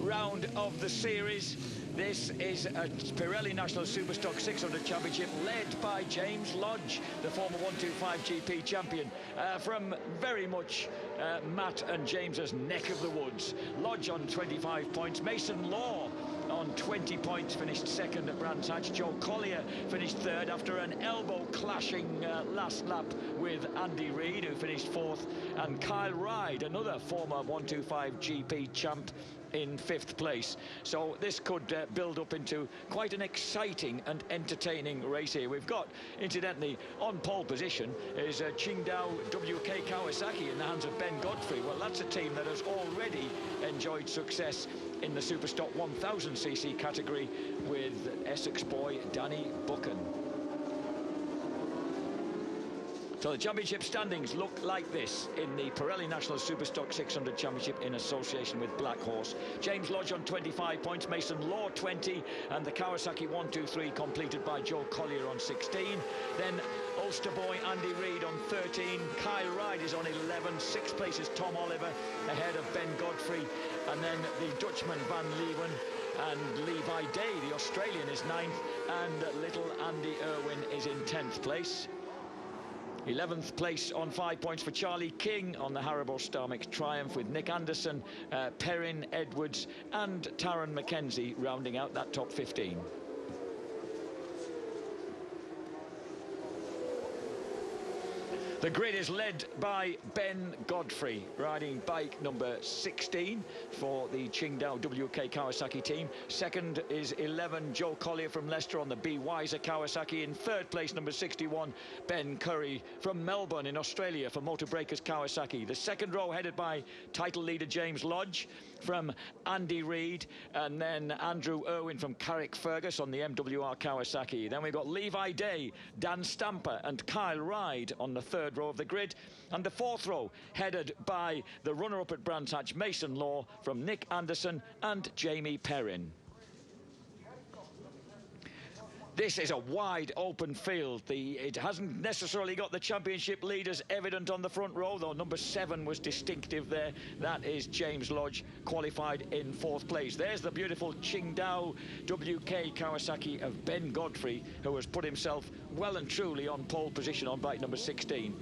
round of the series. This is a Pirelli National Superstock 600 Championship led by James Lodge, the former 125 GP champion, from very much Matt and James's neck of the woods. Lodge on 25 points, Mason Law on 20 points, finished second at Brands Hatch. Joe Collier finished third after an elbow clashing last lap with Andy Reid, who finished fourth, and Kyle Ryde, another former 125 GP champ, in fifth place. So this could build up into quite an exciting and entertaining race here. We've got, incidentally, on pole position is Qingdao WK Kawasaki in the hands of Ben Godfrey. Well, that's a team that has already enjoyed success in the Superstock 1000cc category with Essex boy Danny Buchan. So the championship standings look like this in the Pirelli National Superstock 600 Championship in association with Black Horse. James Lodge on 25 points, Mason Law 20, and the Kawasaki 123 completed by Joe Collier on 16. Then Ulster boy Andy Reid on 13, Kyle Ryde is on 11, sixth place is Tom Oliver ahead of Ben Godfrey, and then the Dutchman Van Leeuwen and Levi Day, the Australian, is 9th, and little Andy Irwin is in 10th place. 11th place on 5 points for Charlie King on the Haribo Starmix Triumph, with Nick Anderson, Perrin, Edwards and Taron McKenzie rounding out that top 15. The grid is led by Ben Godfrey, riding bike number 16 for the Qingdao WK Kawasaki team. Second is 11, Joe Collier from Leicester on the B. Weiser Kawasaki. In third place, number 61, Ben Curry from Melbourne in Australia for Motor Breakers Kawasaki. The second row headed by title leader James Lodge from Andy Reid, and then Andrew Irwin from Carrickfergus on the MWR Kawasaki. Then we've got Levi Day, Dan Stamper and Kyle Ryde on the third row of the grid, and the fourth row headed by the runner-up at Brands Hatch, Mason Law from Nick Anderson and Jamie Perrin. This is a wide open field. It hasn't necessarily got the championship leaders evident on the front row, though number 7 was distinctive there. That is James Lodge, qualified in 4th place. There's the beautiful Qingdao WK Kawasaki of Ben Godfrey, who has put himself well and truly on pole position on bike number 16.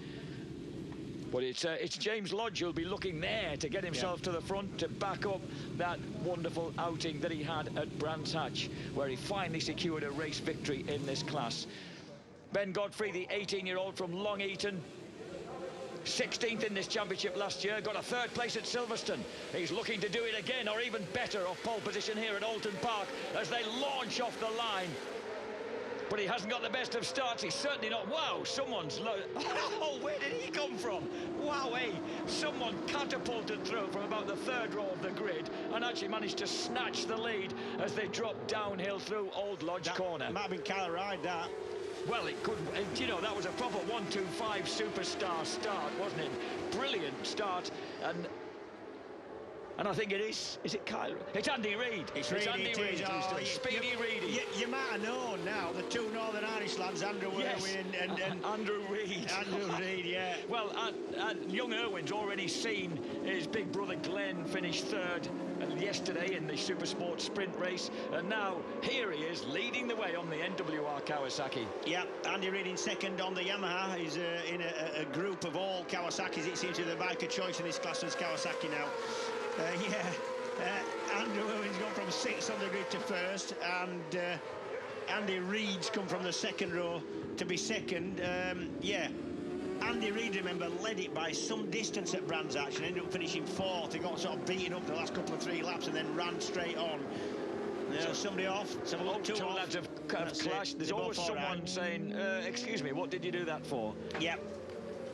But it's James Lodge who'll be looking there to get himself to the front to back up that wonderful outing that he had at Brands Hatch, where he finally secured a race victory in this class. Ben Godfrey, the 18-year-old from Long Eaton, 16th in this championship last year, got a 3rd place at Silverstone. He's looking to do it again, or even better, off pole position here at Oulton Park as they launch off the line. But he hasn't got the best of starts. He's certainly not. Wow, someone's... Oh, where did he come from? Wow, hey, someone catapulted through from about the 3rd row of the grid and actually managed to snatch the lead as they dropped downhill through Old Lodge Corner. Might have been Kyle Ryde, that. Well, it could, you know, that was a proper 125 superstar start, wasn't it? Brilliant start, and I think it is it Kyle? It's Andy Reid. It's Andy Reid. Oh, Speedy Reedy. You might have known now, the two Northern Irish lads, Andrew Irwin and Andrew Reid. Andrew Reid, yeah. Well, young Irwin's already seen his big brother Glenn finish 3rd yesterday in the Supersport sprint race, and now here he is leading the way on the NWR Kawasaki. Yeah, Andy Reid in 2nd on the Yamaha. He's in a group of all Kawasaki's. It seems to be the bike of choice in this class is Kawasaki now. Andrew Irwin's gone from 6th on the grid to 1st, and Andy Reid's come from the 2nd row to be 2nd. Andy Reid, remember, led it by some distance at Brands Hatch and ended up finishing 4th. He got sort of beaten up the last couple of 3 laps and then ran straight on. Somebody off. So two lads have clashed. There's always someone saying, excuse me, what did you do that for? Yep.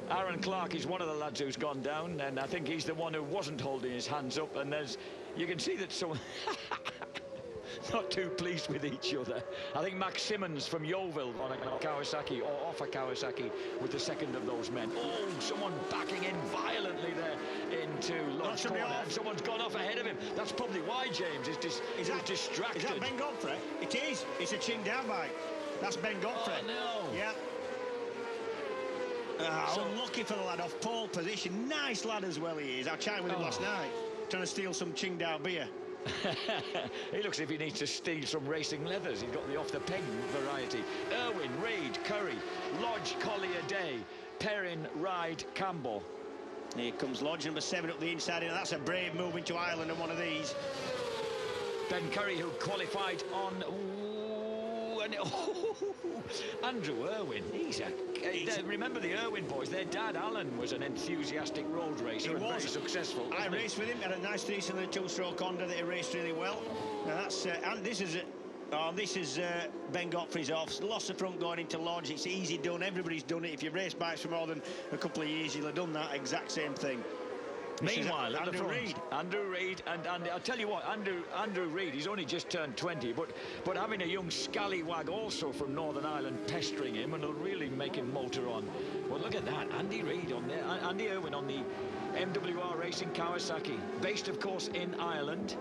Aaron Clark is one of the lads who's gone down, and I think he's the one who wasn't holding his hands up, and you can see that someone not too pleased with each other. I think Max Simmons from Yeovil on a Kawasaki, or off a Kawasaki, with the 2nd of those men. Oh, someone backing in violently there into Lodge Corner. Someone's gone off ahead of him. That's probably why James is distracted. Is that Ben Godfrey? It is. It's a Qingdao bike. That's Ben Godfrey. Oh, no. Yeah. Unlucky for the lad off pole position. Nice lad as well he is. I chatted with him last night, trying to steal some Qingdao beer. He looks as if he needs to steal some racing leathers. He's got the off-the-peg variety. Irwin, Reid, Curry, Lodge, Collier, Day, Perrin, Ride, Campbell. Here comes Lodge, number 7 up the inside, and that's a brave move into Ireland on one of these. Ben Curry, who qualified on... Andrew Irwin, remember the Irwin boys, their dad Alan was an enthusiastic road racer and very successful. I raced with him, had a nice three-cylinder two-stroke Honda that he raced really well. Now that's and this is Ben Godfrey's off. Lost the front going into Lodge. It's easy done. Everybody's done it. If you've raced bikes for more than a couple of years, you'll have done that exact same thing. Meanwhile, at the front, Andrew Reid, and I'll tell you what, Andrew Reid, he's only just turned 20, but having a young scallywag also from Northern Ireland pestering him, and it'll really make him motor on. Well, look at that, Andy Reid on there, Andy Irwin on the MWR Racing Kawasaki, based, of course, in Ireland.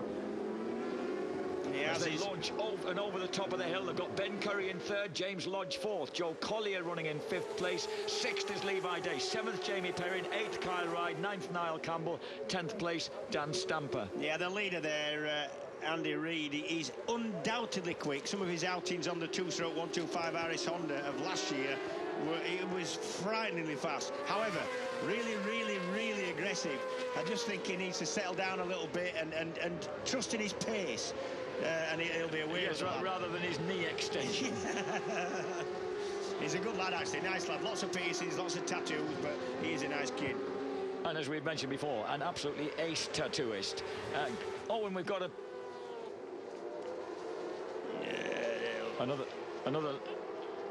As they launch over the top of the hill, they've got Ben Curry in 3rd, James Lodge 4th, Joe Collier running in 5th place, 6th is Levi Day, 7th Jamie Perrin, 8th Kyle Ride, 9th Niall Campbell, 10th place Dan Stamper. Yeah, the leader there, Andy Reid, he's undoubtedly quick. Some of his outings on the two-stroke 125 RS Honda of last year, it was frighteningly fast. However, really aggressive. I just think he needs to settle down a little bit and trust in his pace. And he'll be aware of that. Rather than his knee extension. He's a good lad, actually. Nice lad. Lots of piercings, lots of tattoos, but he's a nice kid. And as we've mentioned before, an absolutely ace tattooist. And we've got another.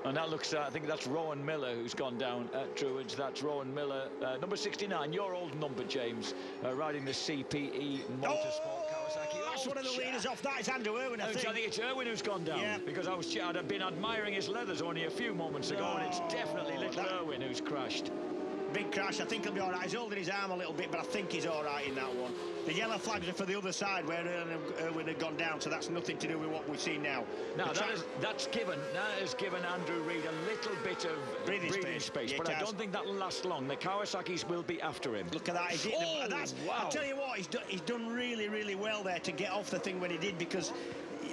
And that looks, I think that's Rowan Miller who's gone down at Druids. That's Rowan Miller, number 69, your old number, James, riding the CPE Motorsport Kawasaki. That's one of the leaders off. That is Andrew Irwin, I think. I think it's Irwin who's gone down. Yeah. Because I'd been admiring his leathers only a few moments ago, and it's definitely little Irwin who's crashed. Big crash. I think he'll be all right. He's holding his arm a little bit, but I think he's all right in that one. The yellow flags are for the other side where Irwin had gone down, so that's nothing to do with what we see now. Now that has given Andrew Reid a little bit of breathing space, yeah, but I don't think that'll last long. The Kawasaki's will be after him. Look at that. Wow. I tell you what, he's done really well there to get off the thing when he did, because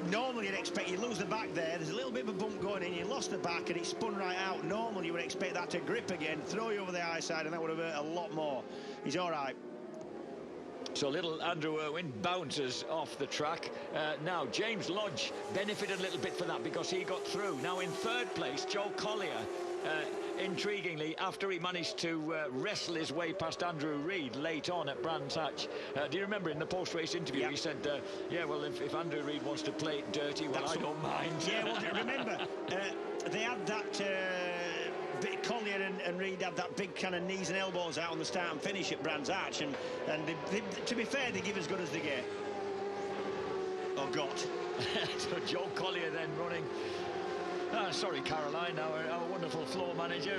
normally you'd expect you lose the back there. There's a little bit of a bump going in. You lost the back and it spun right out. Normally you would expect that to grip again, throw you over the high side, and that would have hurt a lot more. He's all right. So little Andrew Irwin bounces off the track. Now James Lodge benefited a little bit for that because he got through. Now in 3rd place, Joe Collier. Intriguingly, after he managed to wrestle his way past Andrew Reid late on at Brands Hatch. Do you remember in the post-race interview, he said, yeah, well, if Andrew Reid wants to play it dirty, well, I don't mind. Yeah, well, remember, they had that... Collier and Reid had that big kind of knees and elbows out on the start and finish at Brands Hatch, and to be fair, they give as good as they get. Oh, God. So Joe Collier then running... sorry, Caroline, our wonderful floor manager,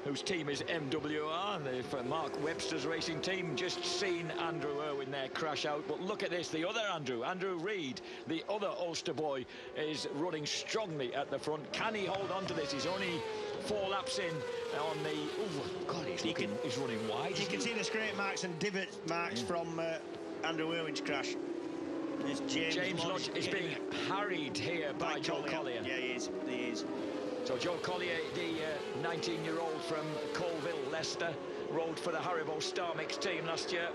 whose team is MWR, the Mark Webster's racing team. Just seen Andrew Irwin there crash out. But look at this, the other Andrew Reid, the other Ulster boy, is running strongly at the front. Can he hold on to this? He's only 4 laps in on the... Oh, God, he's running wide. You can see the scrape marks and divot marks from Andrew Irwin's crash. James Lodge is being harried here by Joe Collier. Yeah, he is. So Joe Collier, the 19-year-old from Colville, Leicester, rode for the Haribo Star Mix team last year.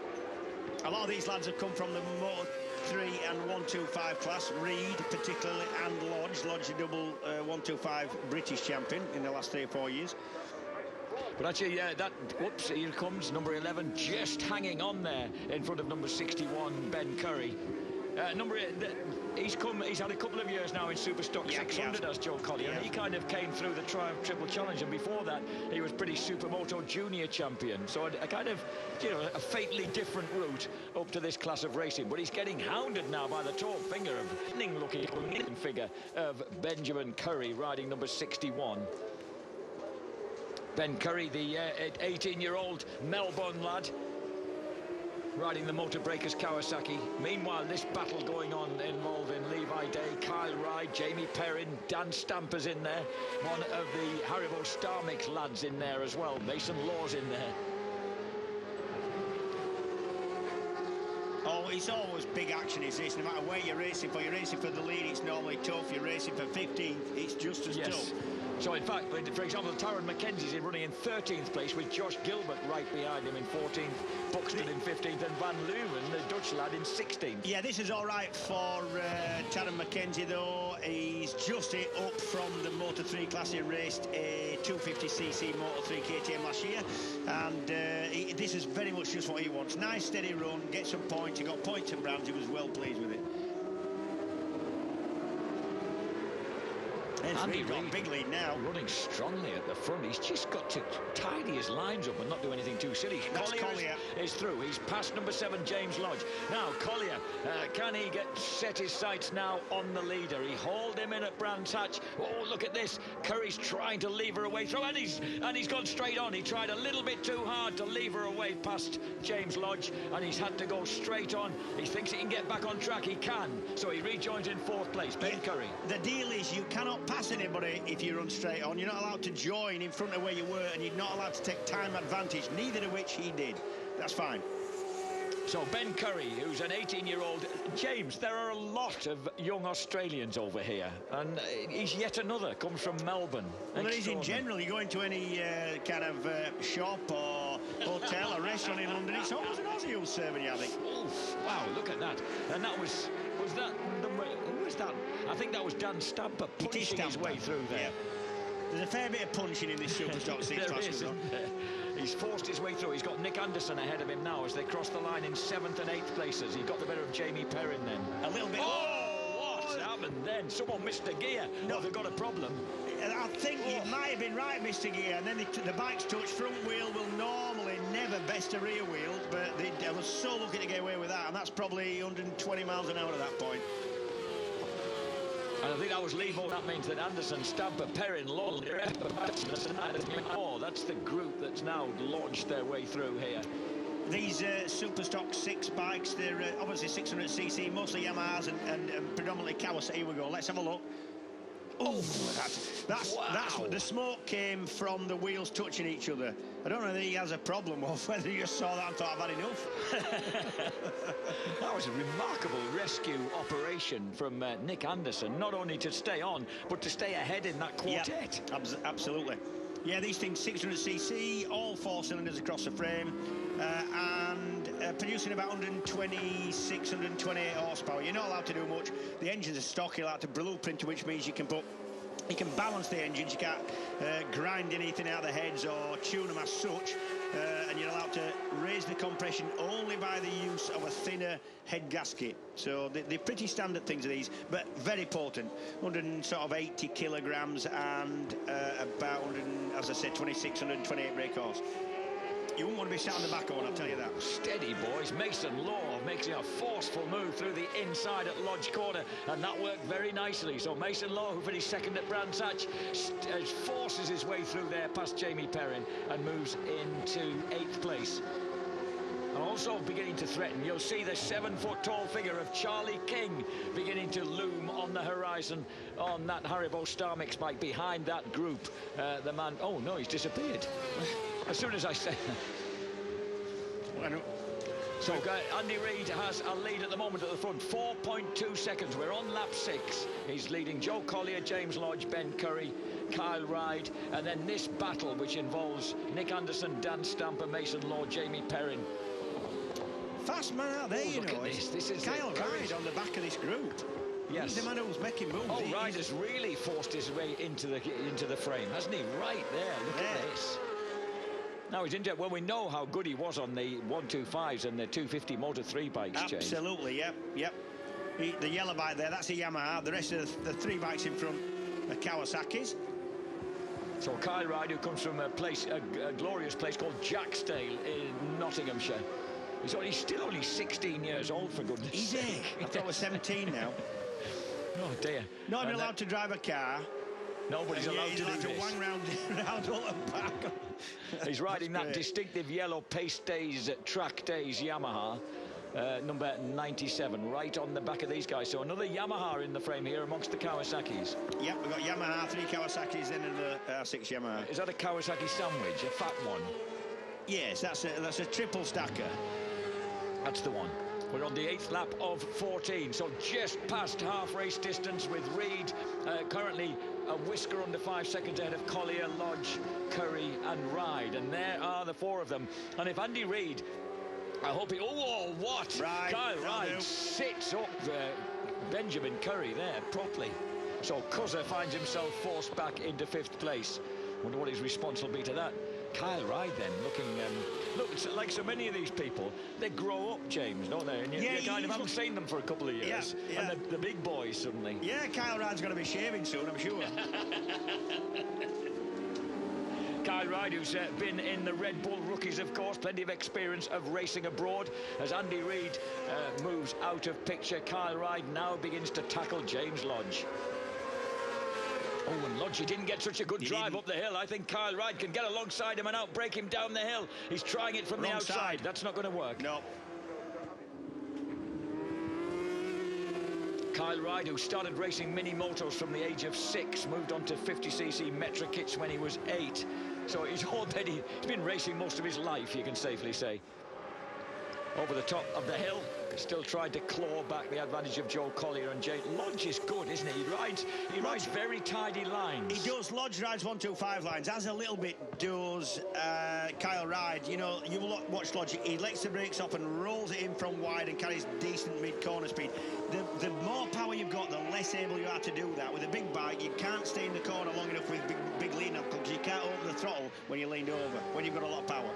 A lot of these lads have come from the Moto 3 and 125 class. Reid, particularly, and Lodge. Lodge, a double 125 British champion in the last 3 or 4 years. But actually, whoops, here comes number 11, just hanging on there in front of number 61, Ben Curry. He's had a couple of years now in Superstock600 as Joe Collier, and he kind of came through the Triumph Triple Challenge, and before that he was pretty Supermoto Junior champion, so a kind of, a fatally different route up to this class of racing. But he's getting hounded now by the tall finger of looking figure of Benjamin Curry riding number 61. Ben Curry, the 18-year-old Melbourne lad, riding the Motor Breakers Kawasaki. Meanwhile, this battle going on involving Levi Day, Kyle Ride, Jamie Perrin, Dan Stamper's in there. One of the Haribo Star Mix lads in there as well. Mason Law's in there. Oh, it's always big action, is this? No matter where you're racing for the lead, it's normally tough. You're racing for 15th, it's just as tough. So, in fact, for example, Taron Mackenzie's running in 13th place with Josh Gilbert right behind him in 14th, Buxton in 15th, and Van Leeuwen, the Dutch lad, in 16th. Yeah, this is all right for Taron Mackenzie, though. He's just up from the Moto3 class. He raced a 250cc Moto3 KTM last year, and this is very much just what he wants. Nice, steady run, get some points. He got points and brands. He was well pleased with it. Andy got a big lead now. Running strongly at the front. He's just got to tidy his lines up and not do anything too silly. Collier is through. He's past number 7, James Lodge. Now, Collier, can he set his sights now on the leader? He hauled him in at Brands Hatch. Oh, look at this. Curry's trying to lever away through, and he's gone straight on. He tried a little bit too hard to lever away past James Lodge, and he's had to go straight on. He thinks he can get back on track. He can. So he rejoins in 4th place. Ben Curry. The deal is you cannot pass anybody if you run straight on. You're not allowed to join in front of where you were, and you're not allowed to take time advantage, neither of which he did. That's fine. So Ben Curry, who's an 18-year-old. James, there are a lot of young Australians over here, and he's yet another, comes from Melbourne. Well, there is in general. You go into any kind of shop or hotel or restaurant in London, it's always an Aussie who's serving you, I think. Oof, wow, look at that. And that was that, who was that? I think that was Dan Stamper punching his way through there. Yeah. There's a fair bit of punching in this Superstock 6 class. He's forced his way through. He's got Nick Anderson ahead of him now as they cross the line in 7th and 8th places. He got the better of Jamie Perrin then. A little bit. Oh, what happened then? Someone missed a gear. No, they've got a problem. I think you might have been right, Mr. Gear. And then the bike's touch. Front wheel will normally never best a rear wheel, but they were so lucky to get away with that. And that's probably 120 miles an hour at that point. And I think that was Levo. That means that Anderson, Stamper, Perrin, Lowell, that's the group that's now launched their way through here. These Superstock 6 bikes, they're obviously 600cc, mostly Yamahas and predominantly Kawasaki. Here we go. Let's have a look. Oh, that's what the smoke came from the wheels touching each other. I don't know whether he has a problem or whether you just saw that and thought I've had enough. That was a remarkable rescue operation from Nick Anderson, not only to stay on, but to stay ahead in that quartet. Yep, absolutely. Yeah, these things 600cc, all 4 cylinders across the frame, and producing about 126, 128 horsepower. You're not allowed to do much. The engines are stock. You're allowed to blueprint, which means you can balance the engines. You can't grind anything out of the heads or tune them as such. And you're allowed to raise the compression only by the use of a thinner head gasket. So they're pretty standard things of these, but very potent. 180 kilograms and about 100, as I said, 26, 128 brake horse. You wouldn't want to be sat on the back of one, I'll tell you that. Steady, boys. Mason Law making a forceful move through the inside at Lodge Corner, and that worked very nicely. So Mason Law, who finished 2nd at Brands Hatch, forces his way through there past Jamie Perrin and moves into 8th place. And also beginning to threaten, you'll see the 7-foot-tall figure of Charlie King beginning to loom on the horizon on that Haribo Star Mix bike behind that group. The man, oh no, he's disappeared. As soon as I say that. So Andy Reid has a lead at the moment at the front, 4.2 seconds. We're on lap 6. He's leading Joe Collier, James Lodge, Ben Curry, Kyle Ryde, and then this battle which involves Nick Anderson, Dan Stamper, Mason Law, Jamie Perrin. Fast man out there, you know. This is Kyle Ryde on the back of this group. Yes. He's the man who's making moves. Oh, Ryde has really forced his way into the frame, hasn't he? Right there. Look at this. Now he's into. Well, we know how good he was on the 125s and the 250 Moto3 bikes. Absolutely, yep. The yellow bike there, that's a Yamaha. The rest of the 3 bikes in front are Kawasaki's. So Kyle Ryde, who comes from a glorious place called Jacksdale in Nottinghamshire. He's still only 16 years old, for goodness sake. I thought he was 17 now. Oh dear. Not even allowed to drive a car. Nobody's allowed to do this. He's allowed to wang round Oulton Park. He's riding that distinctive yellow Pace Days, Track Days Yamaha, number 97, right on the back of these guys. So another Yamaha in the frame here amongst the Kawasaki's. Yep, we've got Yamaha, 3 Kawasaki's, then another 6 Yamaha. Is that a Kawasaki sandwich, a fat one? Yes, that's a triple stacker. That's the one. We're on the 8th lap of 14, so just past half race distance with Reid currently a whisker under 5 seconds ahead of Collier, Lodge, Curry and Ride. And there are the 4 of them. And if Andy Reid, I hope he... Oh, what? Right, Kyle Ride sits up Benjamin Curry there properly. So Cuzzer finds himself forced back into 5th place. Wonder what his response will be to that. Kyle Ride then looking... look, it's like so many of these people, they grow up, James, don't they? And you kind of haven't seen them for a couple of years. Yeah. And the big boys suddenly. Yeah, Kyle Ride's going to be shaving soon, I'm sure. Kyle Ride, who's been in the Red Bull rookies, of course, plenty of experience of racing abroad. As Andy Reid moves out of picture, Kyle Ride now begins to tackle James Lodge. Oh, and Lodge, he didn't get such a good drive up the hill. I think Kyle Ride can get alongside him and outbrake him down the hill. He's trying it from the outside. That's not going to work. No. Kyle Ride, who started racing mini motos from the age of 6, moved on to 50cc Metra kits when he was 8. So he's been racing most of his life, you can safely say. Over the top of the hill, still tried to claw back the advantage of Joe Collier and Jay. Lodge is good, isn't he? He rides very tidy lines. He does. Lodge rides 1-2-5 lines, as a little bit does Kyle Ride. You know, you watch Lodge, he lets the brakes off and rolls it in from wide and carries decent mid-corner speed. The more power you've got, the less able you are to do that. With a big bike, you can't stay in the corner long enough with big lean up because you can't open the throttle when you're leaned over, when you've got a lot of power.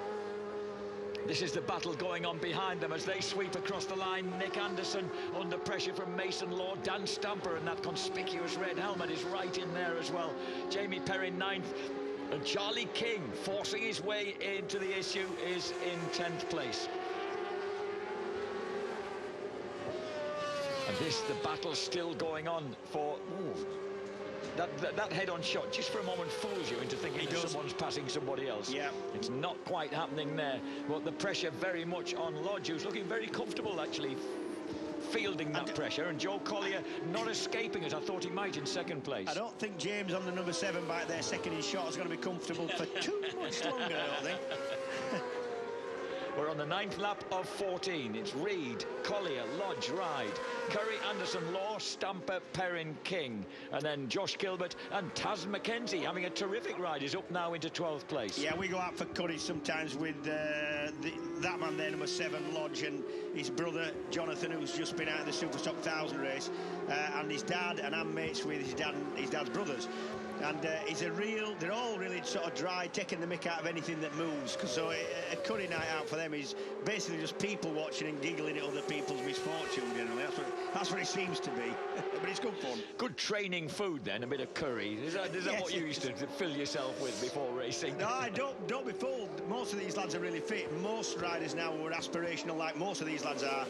This is the battle going on behind them as they sweep across the line. Nick Anderson under pressure from Mason Law. Dan Stamper and that conspicuous red helmet is right in there as well. Jamie Perrin 9th. And Charlie King, forcing his way into the issue, is in 10th place. And the battle's still going on for... Ooh, that head-on shot just for a moment fools you into thinking that someone's passing somebody else. Yeah. It's not quite happening there. But the pressure very much on Lodge, who's looking very comfortable actually fielding that pressure, and Joe Collier not escaping it. I thought he might in 2nd place. I don't think James on the number 7 bike there, second in shot, is going to be comfortable for too much longer, I don't think. We're on the 9th lap of 14. It's Reid, Collier, Lodge, Ride, Curry, Anderson, Law, Stamper, Perrin, King. And then Josh Gilbert and Taz McKenzie having a terrific ride. Is up now into 12th place. Yeah, we go out for courage sometimes with that man there, number 7, Lodge, and his brother, Jonathan, who's just been out of the Superstock 1000 race, and his dad, and I'm mates with his dad's brothers. And they're all really sort of dry, taking the mick out of anything that moves. So a curry night out for them is basically just people watching and giggling at other people's misfortune, generally. That's what it seems to be. But it's good fun. Good training food then, a bit of curry. Is that yes, what you used to fill yourself with before racing? No, don't be fooled. Most of these lads are really fit. Most riders now who are aspirational, like most of these lads are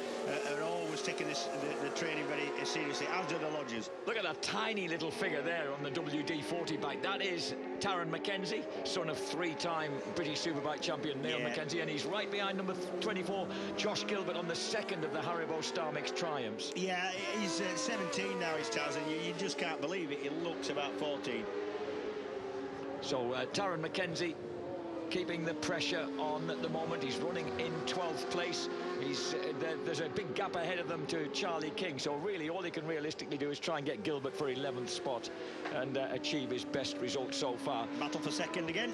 always taking the training very seriously, as do the Lodgers. Look at that tiny little figure there on the WD-40 bike. That is Taron McKenzie, son of 3-time British Superbike champion Neil McKenzie, and he's right behind number 24, Josh Gilbert, on the 2nd of the Haribo Star Mix triumphs. Yeah, he's 17 now, he's Taz, and you just can't believe it. He looks about 14. So Taron McKenzie keeping the pressure on at the moment. He's running in 12th place. There's a big gap ahead of them to Charlie King, so really all he can realistically do is try and get Gilbert for 11th spot and achieve his best result so far. Battle for 2nd again.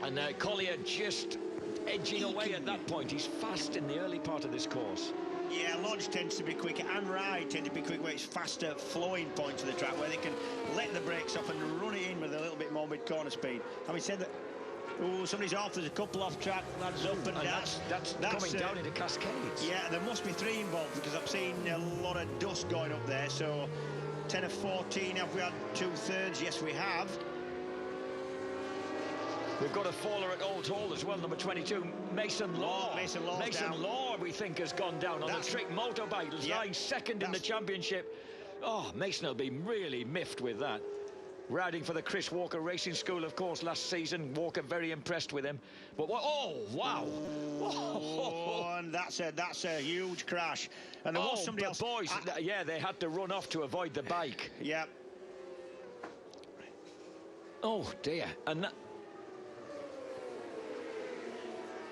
And Collier just edging away at that point. He's fast in the early part of this course. Yeah, Lodge tends to be quicker, and Ride tend to be quick where it's faster flowing points of the track where they can let the brakes off and run it in with a little bit more mid-corner speed. Having said that, somebody's off. There's a couple off track. That's up and down. That's coming down into cascades. Yeah, there must be 3 involved because I've seen a lot of dust going up there. So 10 of 14. Have we had 2/3? Yes, we have. We've got a faller at Oulton as well, number 22, Mason Law. Mason Law, we think, has gone down on the trick motorbike. He's lying 2nd in the championship. Oh, Mason will be really miffed with that. Riding for the Chris Walker Racing School, of course, last season. Walker very impressed with him. But what? Oh, wow! Oh, and that's a huge crash. And there was somebody else. Boys, yeah, they had to run off to avoid the bike. Yeah. Oh dear, and that.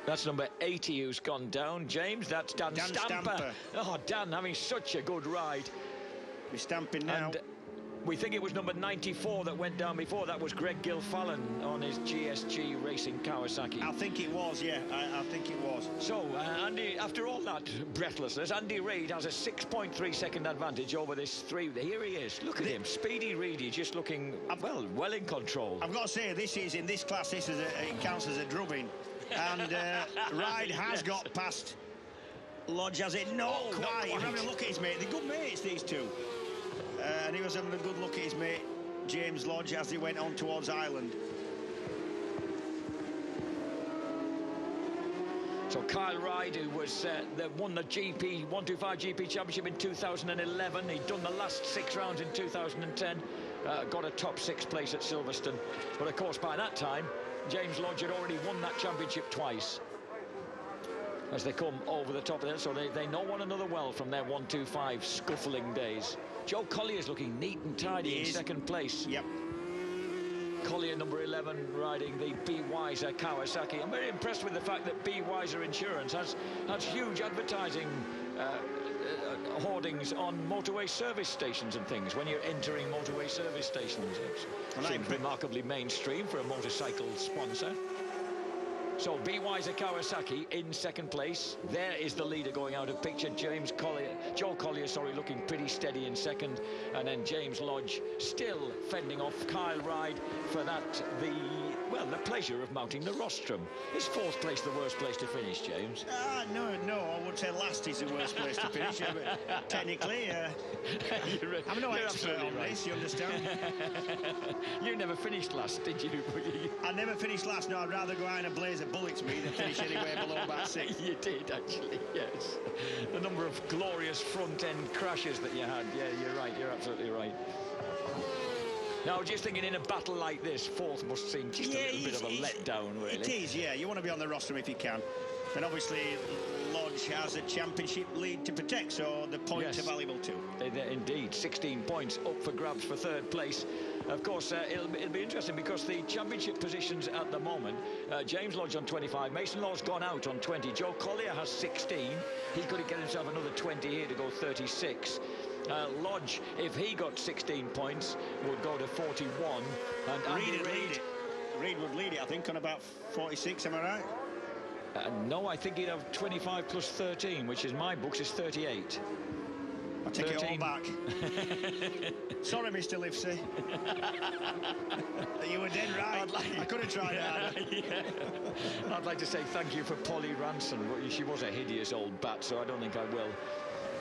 That's number 80 who's gone down, James. That's Dan Stamper. Oh, Dan having such a good ride. We're stamping now. And we think it was number 94 that went down before. That was Greg Gilfallen on his GSG Racing Kawasaki. I think it was, yeah. I think it was. So, Andy, after all that breathlessness, Andy Reid has a 6.3 second advantage over this three. Here he is. Look at him. Speedy Reedy, just looking, well in control. I've got to say, this is, in this class, it counts as a drubbing. And Reid has got past Lodge, has it? Not quite. You're having a look at his mate. They're good mates, these two. And he was having a good look at his mate, James Lodge, as he went on towards Ireland. So Kyle Reid, who was won the GP 125 GP Championship in 2011, he'd done the last 6 rounds in 2010, got a top 6 place at Silverstone. But of course, by that time, James Lodge had already won that championship twice. As they come over the top of it, so they know one another well from their 125 scuffling days. Joe Collier's looking neat and tidy in second place. Yep. Collier, number 11, riding the B. Weiser Kawasaki. I'm very impressed with the fact that B. Weiser Insurance has huge advertising hoardings on motorway service stations and things when you're entering motorway service stations. It seems remarkably mainstream for a motorcycle sponsor. So B. Weiser Kawasaki in second place. There is the leader going out of picture. Joe Collier, looking pretty steady in second. And then James Lodge still fending off Kyle Reid for the pleasure of mounting the rostrum. Is fourth place the worst place to finish, James? No, I would say last is the worst place to finish. But technically, I'm no expert on this, you understand? You never finished last, did you? I never finished last. No, I'd rather go out in a blaze of bullets me than finish anywhere below about 6. You did, actually, yes. The number of glorious front-end crashes that you had. Yeah, you're right. You're absolutely right. Now, just thinking in a battle like this, fourth must seem just a little bit of a letdown, really. It is, yeah. You want to be on the rostrum if you can. And obviously, Lodge has a championship lead to protect, so the points are valuable too. Indeed, 16 points up for grabs for third place. Of course, it'll be interesting because the championship positions at the moment, James Lodge on 25, Mason Law's gone out on 20, Joe Collier has 16, he could get himself another 20 here to go 36. Lodge, if he got 16 points, would go to 41. And Reid would lead it, I think, on about 46, am I right? No, I think he'd have 25 plus 13, which in my books is 38. I'll take it all back. Sorry, Mr. Livesey. You were dead right. I could have tried harder. I'd like to say thank you for Polly Ranson, but she was a hideous old bat, so I don't think I will.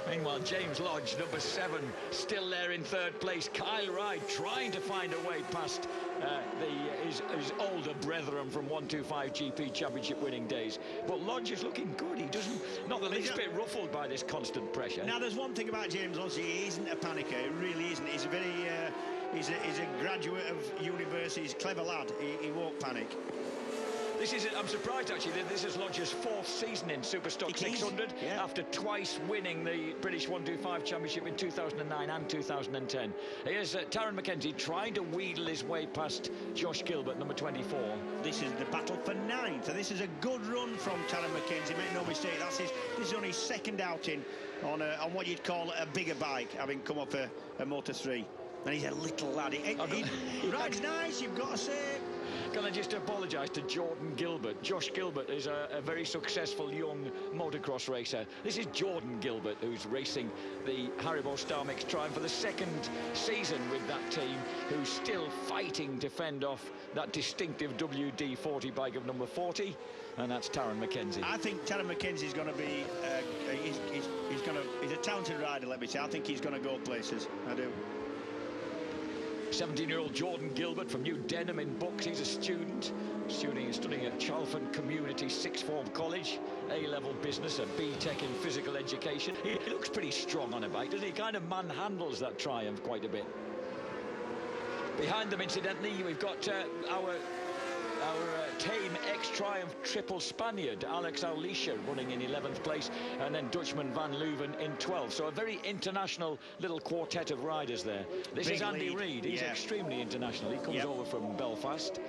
Meanwhile, James Lodge, number 7, still there in third place. Kyle Reid trying to find a way past his older brethren from 125 GP Championship winning days. But Lodge is looking good. He doesn't, not the least bit ruffled by this constant pressure. Now, there's one thing about James Lodge. He isn't a panicker. He really isn't. He's a very, he's a graduate of university. He's a clever lad. He won't panic. I'm surprised actually that this is Lodge's 4th season in Superstock 600 after twice winning the British 125 Championship in 2009 and 2010. Here's Taron Mackenzie trying to wheedle his way past Josh Gilbert, number 24. This is the battle for 9th, and this is a good run from Taron Mackenzie. Make no mistake, this is only his second outing on what you'd call a bigger bike, having come off a Motor 3. And he's a little lad. He rides nice, you've got to say. Can I just apologise to Jordan Gilbert? Josh Gilbert is a very successful young motocross racer. This is Jordan Gilbert, who's racing the Haribo Star Mix Triumph for the 2nd season with that team, who's still fighting to fend off that distinctive WD-40 bike of number 40, and that's Taron Mackenzie. I think Taron Mackenzie's going to be, he's a talented rider, let me say. I think he's going to go places, I do. 17-year-old Jordan Gilbert from New Denham in Bucks. He's a student studying at Chalfont Community Sixth Form College, A-level business, a B-Tech in physical education. He looks pretty strong on a bike, doesn't he? He kind of manhandles that Triumph quite a bit. Behind them, incidentally, we've got our tame ex-Triumph triple Spaniard, Alex Aulisha, running in 11th place, and then Dutchman Van Leuven in 12th. So a very international little quartet of riders there. This is Andy Reid. He's extremely international. He comes over from Belfast.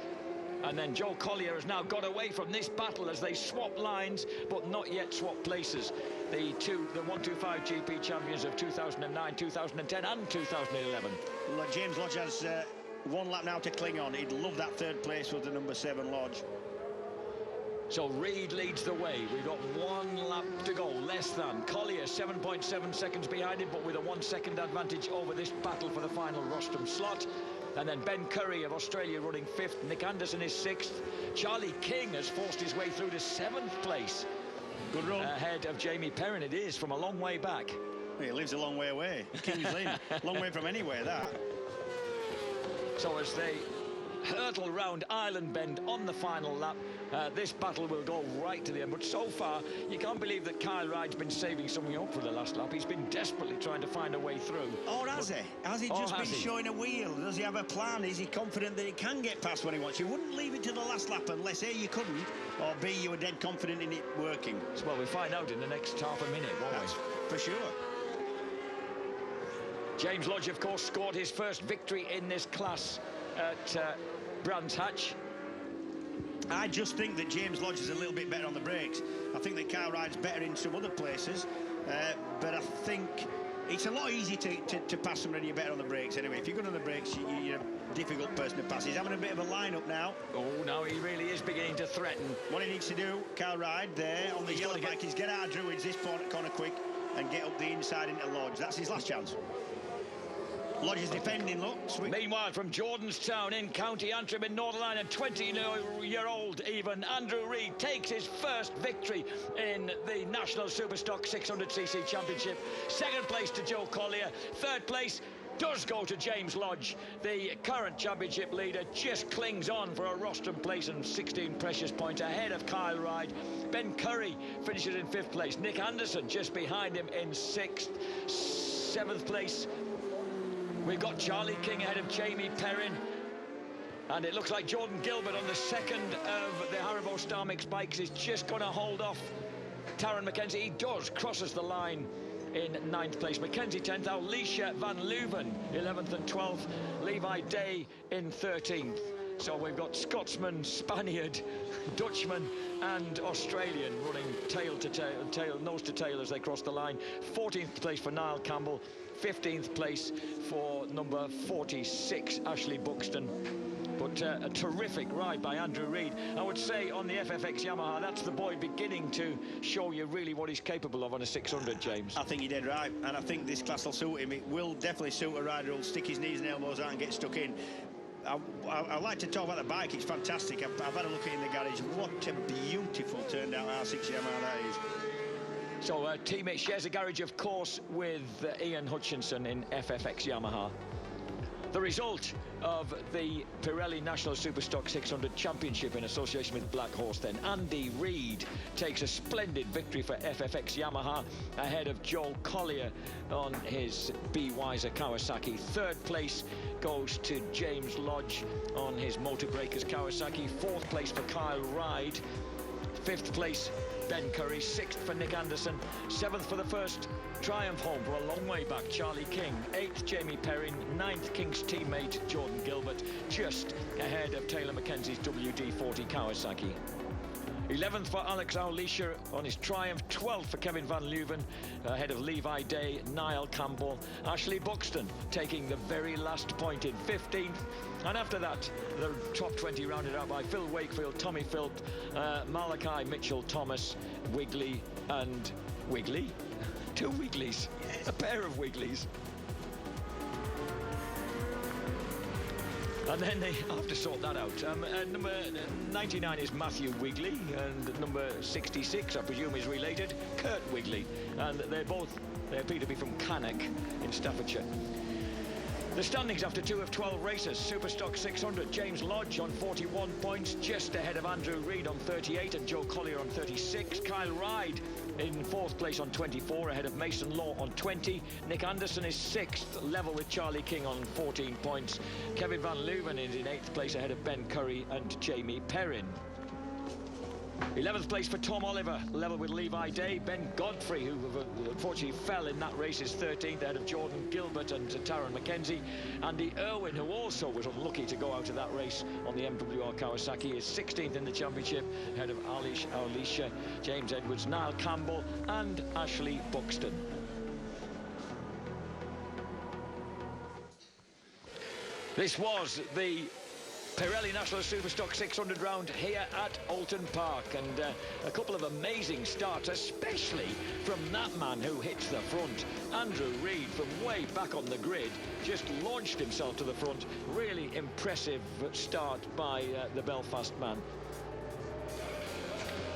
And then Joe Collier has now got away from this battle as they swap lines, but not yet swap places. The 125 GP champions of 2009, 2010 and 2011. Look, James Lodge has one lap now to cling on. He'd love that third place with the number 7 Lodge. So Reed leads the way. We've got 1 lap to go, less than. Collier 7.7 seconds behind him, but with a 1 second advantage over this battle for the final rostrum slot. And then Ben Curry of Australia running 5th. Nick Anderson is 6th. Charlie King has forced his way through to 7th place. Good run. Ahead of Jamie Perrin. It is from a long way back. He lives a long way away. King's Lynn, long way from anywhere, that. So as they hurtle round Island Bend on the final lap, this battle will go right to the end. But so far, you can't believe that Kyle Ryde's been saving something up for the last lap. He's been desperately trying to find a way through. Or has he? Has he just been showing a wheel? Does he have a plan? Is he confident that he can get past when he wants? You wouldn't leave it to the last lap unless A, you couldn't, or B, you were dead confident in it working. Well, we'll find out in the next half a minute, won't we? For sure. James Lodge, of course, scored his first victory in this class at Brands Hatch. I just think that James Lodge is a little bit better on the brakes. I think that Kyle Ryde's better in some other places, but I think it's a lot easier to pass somebody you're better on the brakes anyway. If you're good on the brakes, you're a difficult person to pass. He's having a bit of a line-up now. Oh, now he really is beginning to threaten. What he needs to do, Kyle Ryde, there on the yellow bike, is get out of Druids this corner quick and get up the inside into Lodge. That's his last chance. Lodge is defending, look. Sweet. Meanwhile, from Jordanstown in County Antrim in Northern Ireland, 20-year-old even, Andrew Reid takes his first victory in the National Superstock 600cc Championship. 2nd place to Joe Collier. 3rd place does go to James Lodge. The current championship leader just clings on for a rostrum place and 16 precious points ahead of Kyle Ryde. Ben Curry finishes in 5th place. Nick Anderson just behind him in 6th. 7th place. We've got Charlie King ahead of Jamie Perrin. And it looks like Jordan Gilbert on the 2nd of the Haribo Star Mix bikes is just going to hold off Taron Mackenzie. He does, crosses the line in 9th place. Mackenzie 10th, Alicia Van Leuven 11th and 12th. Levi Day in 13th. So we've got Scotsman, Spaniard, Dutchman and Australian running tail to tail, nose to tail as they cross the line. 14th place for Niall Campbell. 15th place for number 46, Ashley Buxton. But a terrific ride by Andrew Reid. I would say on the FFX Yamaha, that's the boy beginning to show you really what he's capable of on a 600, James. I think you did right, and I think this class will suit him. It will definitely suit a rider who'll stick his knees and elbows out and get stuck in. I like to talk about the bike. It's fantastic. I've had a look at it in the garage. What a beautiful turned out R6 Yamaha that is. So teammate shares a garage, of course, with Ian Hutchinson in FFX Yamaha. The result of the Pirelli National Superstock 600 Championship in association with Black Horse then. Andy Reid takes a splendid victory for FFX Yamaha ahead of Joe Collier on his B. Weiser Kawasaki. 3rd place goes to James Lodge on his Motor Breakers Kawasaki. 4th place for Kyle Ryde. 5th place Ben Curry. 6th for Nick Anderson. 7th for the first triumph home for a long way back, Charlie King. 8th, Jamie Perrin. 9th, King's teammate, Jordan Gilbert, just ahead of Taylor Mackenzie's WD-40 Kawasaki. 11th for Alex Aulisha on his triumph. 12th for Kevin Van Leuven, ahead of Levi Day, Niall Campbell. Ashley Buxton taking the very last point in 15th. And after that, the top 20 rounded out by Phil Wakefield, Tommy Philp, Malachi Mitchell-Thomas, Wiggly and Wiggly. 2 Wigglies, yes. A pair of Wigglies. And then they have to sort that out. Number 99 is Matthew Wigley, and number 66, I presume, is related, Kurt Wigley. And they appear to be from Cannock in Staffordshire. The standings after 2 of 12 races. Superstock 600, James Lodge on 41 points, just ahead of Andrew Reid on 38 and Joe Collier on 36. Kyle Ryde in 4th place on 24, ahead of Mason Law on 20. Nick Anderson is 6th, level with Charlie King on 14 points. Kevin Van Leuven is in 8th place, ahead of Ben Curry and Jamie Perrin. 11th place for Tom Oliver, level with Levi Day. Ben Godfrey, who unfortunately fell in that race, is 13th, ahead of Jordan Gilbert and Taron McKenzie. Andy Irwin, who also was unlucky to go out of that race on the MWR Kawasaki, is 16th in the championship, ahead of Alicia, James Edwards, Niall Campbell and Ashley Buxton. This was the Pirelli National Superstock 600 round here at Oulton Park, and a couple of amazing starts, especially from that man who hits the front. Andrew Reid, from way back on the grid, just launched himself to the front. Really impressive start by the Belfast man.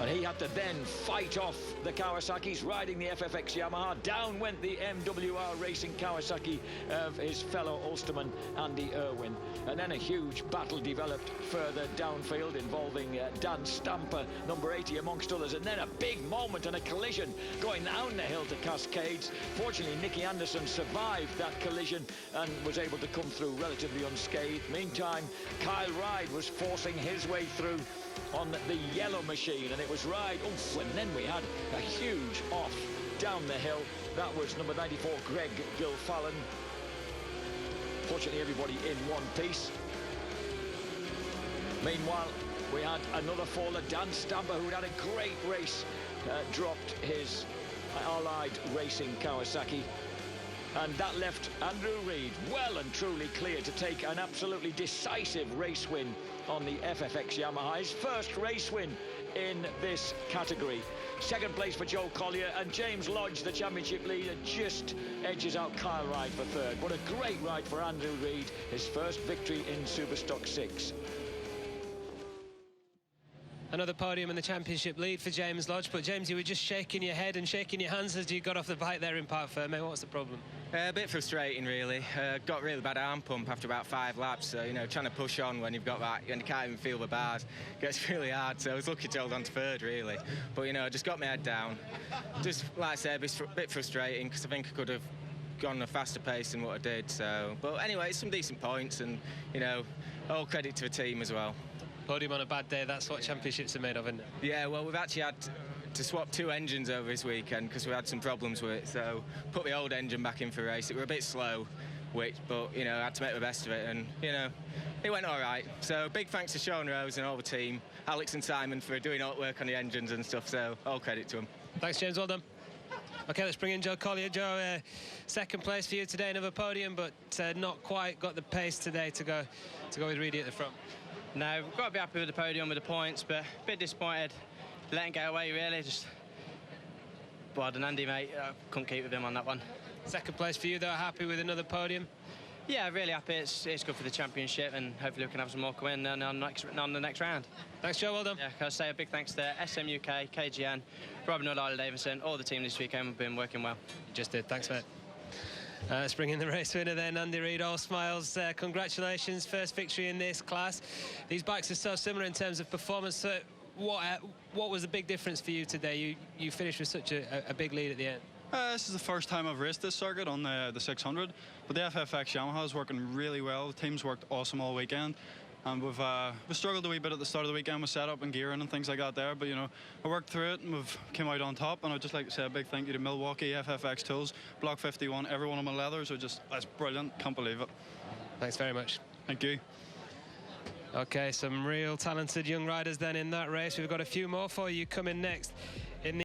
And he had to then fight off the Kawasaki's, riding the FFX Yamaha. Down went the MWR Racing Kawasaki of his fellow Ulsterman, Andy Irwin. And then a huge battle developed further downfield involving Dan Stamper, number 80, amongst others. And then a big moment and a collision going down the hill to Cascades. Fortunately, Nicky Anderson survived that collision and was able to come through relatively unscathed. Meantime, Kyle Ride was forcing his way through on the yellow machine, and it was Ride. Oof, and then we had a huge off down the hill. That was number 94, Greg Gilfallen. Fortunately, everybody in one piece. Meanwhile, we had another faller, Dan Stamper, who had a great race, dropped his Allied Racing Kawasaki. And that left Andrew Reid well and truly clear to take an absolutely decisive race win on the FFX Yamaha. His first race win in this category. Second place for Joe Collier, and James Lodge, the championship leader, just edges out Kyle Ride for third. What a great ride for Andrew Reid, his first victory in Superstock 6. Another podium in the championship lead for James Lodge. But James, you were just shaking your head and shaking your hands as you got off the bike there in Parc Fermé. What's the problem? A bit frustrating, really. Got really bad arm pump after about 5 laps. So, you know, trying to push on when you've got that, and you can't even feel the bars, gets really hard. So I was lucky to hold on to third, really. But, you know, I just got my head down. Just, like I said, a bit frustrating, because I think I could have gone a faster pace than what I did. So, but anyway, it's some decent points, and, you know, all credit to the team as well. Podium on a bad day, that's what championships are made of, isn't it? Yeah, well, we've actually had to swap 2 engines over this weekend because we had some problems with it. So put the old engine back in for a race. It were a bit slow, but, you know, I had to make the best of it, and, you know, it went all right. So big thanks to Sean Rose and all the team, Alex and Simon, for doing all the work on the engines and stuff. So all credit to them. Thanks, James. Well done. OK, let's bring in Joe Collier. Joe, second place for you today, another podium, but not quite got the pace today to go with Reedy at the front. No, we've got to be happy with the podium, with the points, but a bit disappointed letting get away, really. Just, well done, Andy, mate. I couldn't keep with him on that one. Second place for you, though. Happy with another podium? Yeah, really happy. It's good for the championship, and hopefully we can have some more come in on the next round. Thanks, Joe. Well done. Yeah, can I say a big thanks to SM UK, KGN, Robin Hood, Isla Davison, all the team this weekend have been working well. You just did. Thanks, mate. Let's bring in the race winner then, Andy Reid. All smiles. Congratulations, first victory in this class. These bikes are so similar in terms of performance. So what was the big difference for you today? You finished with such a big lead at the end. This is the first time I've raced this circuit on the 600, but the FFX Yamaha is working really well. The team's worked awesome all weekend, and we've struggled a wee bit at the start of the weekend with setup and gearing and things like that there, but, you know, I worked through it and we've came out on top. And I'd just like to say a big thank you to Milwaukee, FFX Tools, Block 51, every one of my leathers are just, that's brilliant, can't believe it. Thanks very much. Thank you. OK, some real talented young riders then in that race. We've got a few more for you coming next in the